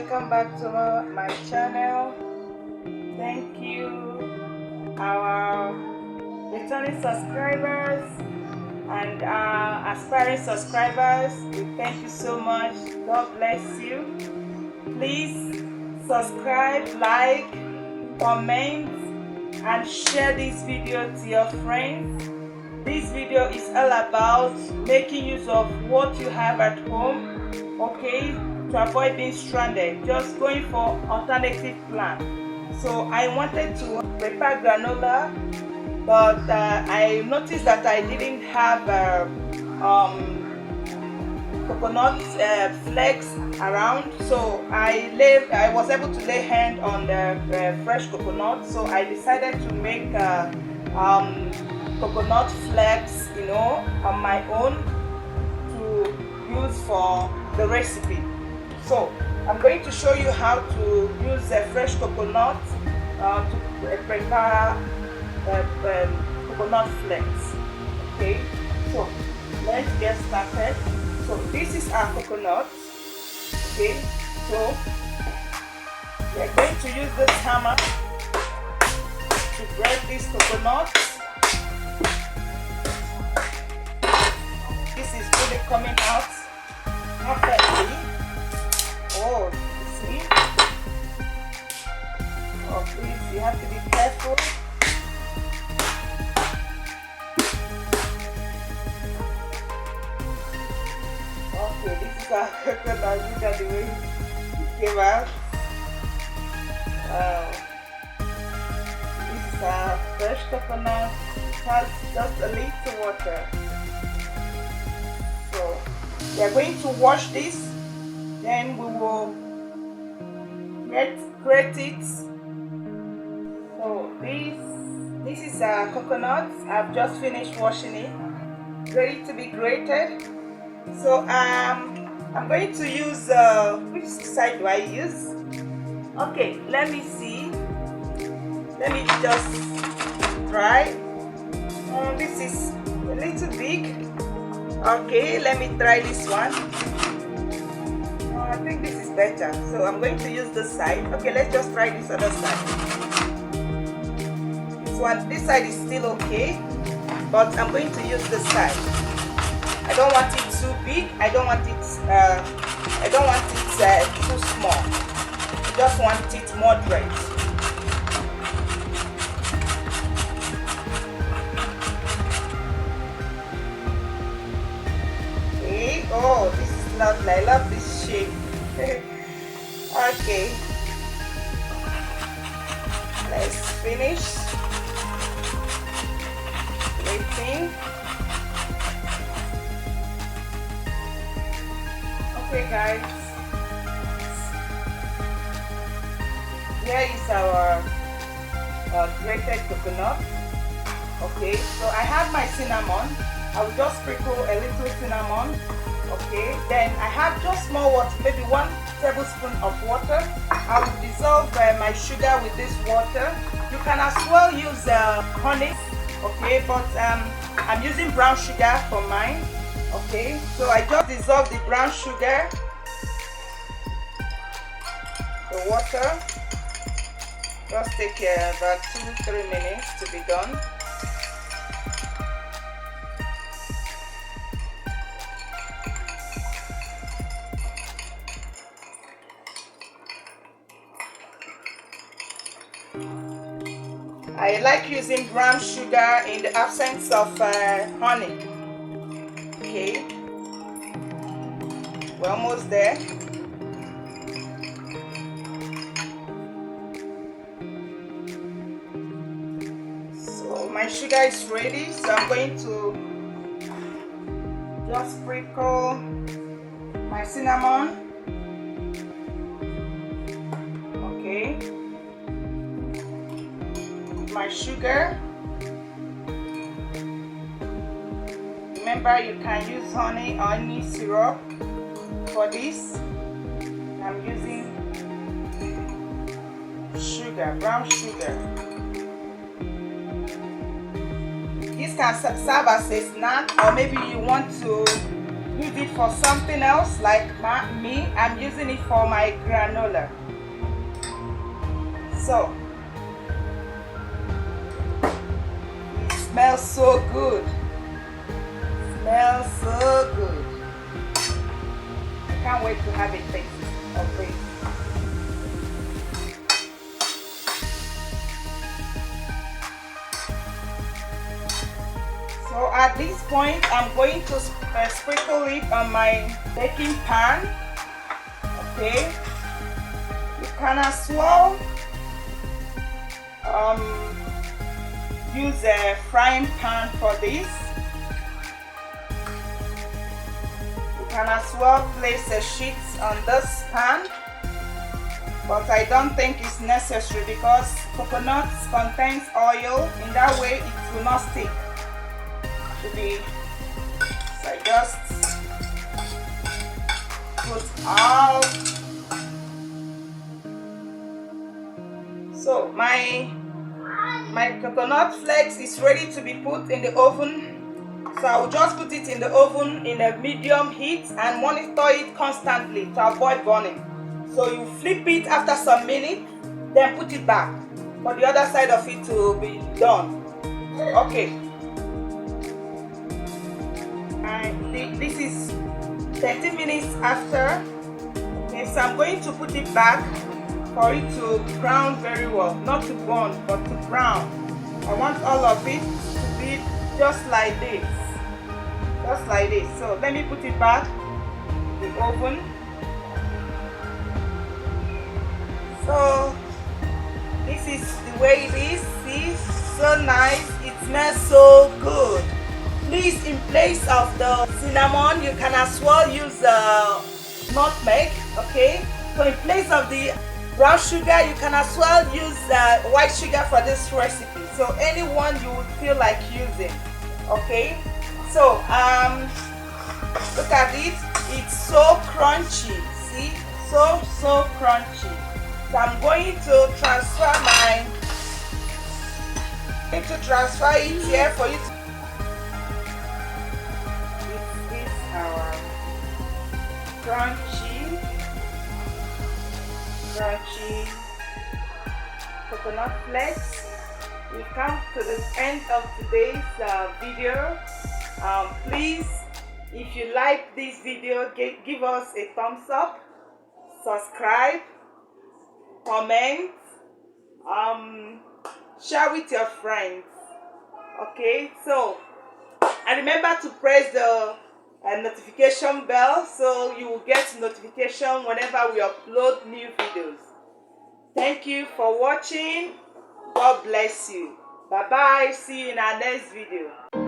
welcome back to my channel. Thank you, our returning subscribers and aspiring subscribers. We thank you so much. God bless you. Please subscribe, like, comment, and share this video to your friends. This video is all about making use of what you have at home, okay, to avoid being stranded, just going for alternative plan. So I wanted to prepare granola, but I noticed that I didn't have coconut flakes around, so I was able to lay hand on the fresh coconut. So I decided to make coconut flakes, on my own to use for the recipe. So I'm going to show you how to use a fresh coconut to prepare coconut flakes. Okay, so let's get started. So this is our coconut. Okay, so we're going to use this hammer to break this coconut. This is fully coming out perfectly. Oh, see? Oh, please, you have to be careful. Okay, this is our coconut. Look at the way it came out. This is our fresh coconut. It has just a little water. So we are going to wash this, then we will grate it. So this is our coconut. I've just finished washing it, ready to be grated. So I'm going to use which side do I use? Okay, let me see. Let me just try. This is a little big. Okay, let me try this one. I think this is better, so I'm going to use this side. Okay, let's just try this other side. This side is still okay, but I'm going to use this side. I don't want it too big. I don't want it too small. I just want it moderate. Oh, this is lovely. I love this shape. Okay, let's finish waiting. Okay, guys, here is our grated coconut. Okay, so I have my cinnamon. I will just sprinkle a little cinnamon. Okay, then I have just small water, maybe 1 tablespoon of water. I will dissolve my sugar with this water. You can as well use honey, okay, but I'm using brown sugar for mine. Okay, so I just dissolve the brown sugar, the water. Just take about 2-3 minutes to be done. I like using brown sugar in the absence of honey. Okay, we're almost there. So my sugar is ready, so I'm going to just sprinkle my cinnamon. Okay, my sugar. Remember, you can use honey or any syrup for this. I'm using sugar, brown sugar. This can serve as a snack, or maybe you want to use it for something else, like me, I'm using it for my granola. So it smells so good. Smells so good. I can't wait to have a taste of it. So at this point, I'm going to sprinkle it on my baking pan. Okay. You can as well use a frying pan for this. You can as well place a sheet on this pan, but I don't think it's necessary because coconut contains oil. In that way, it will not stick. So I just put all. So my coconut flakes is ready to be put in the oven. So I will just put it in the oven in a medium heat and monitor it constantly to avoid burning. So you flip it after some minutes, then put it back for the other side of it to be done. Okay. This is 30 minutes after. Okay, so I'm going to put it back for it to brown very well. Not to burn, but to brown. I want all of it to be just like this. Just like this. So let me put it back in the oven. So this is the way it is. See, so nice. It smells so good. Please, in place of the cinnamon, you can as well use nutmeg. Okay, so in place of the brown sugar, you can as well use white sugar for this recipe. So anyone you would feel like using. Okay, so look at it. It's so crunchy. See, so crunchy. So I'm going to transfer it here for you to. This is our crunchy coconut flakes. We come to the end of today's video. Please, if you like this video, give us a thumbs up, subscribe, comment, share with your friends. Okay, so and remember to press the notification bell so you will get notification whenever we upload new videos. Thank you for watching. God bless you. Bye bye. See you in our next video.